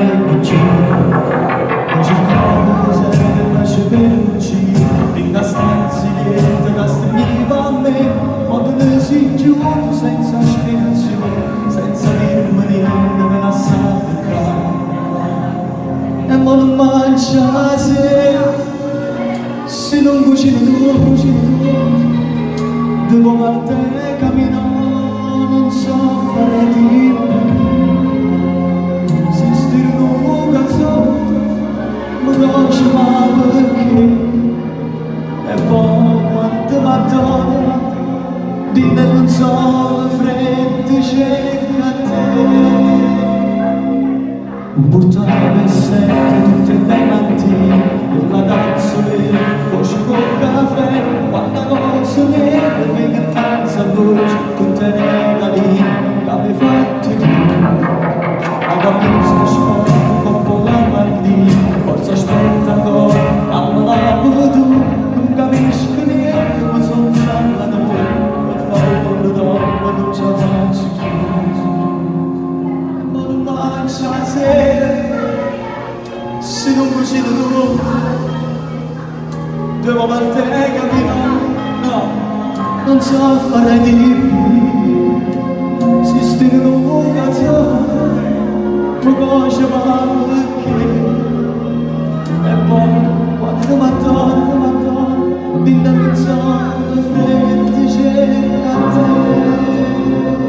non c'è cosa lascia perci, in la stanza niente da stringeva a me, ma te ne si chiude senza spiegazione, senza dirmi niente me la sa e ma non mangia la sera, se non cucina tu, devo partire camminare, non so fare di più, se stiro un cazzotto, mi conosce ma perché, e poi quanto m'addona, dinne non so, freddo cerca a te. Un portale sente tutte le mattine, io la danzo lì, voce col caffè, quanta cosa nera che cantanza voce, con te nella lì, l'avevi fatto tu, la capisco sporco, un po' la mattina, forse aspetta ancora, ma me la tu, non capisco niente, ma sono stata noi, per favore dopo non ce la faccio più. La sera, se non cucino tu, devo partire camminare, no, non so fare di più, si stiro un cazzone, mi conosce male perché, e poi quando m'attona, dinne che sono freddi cerca a te.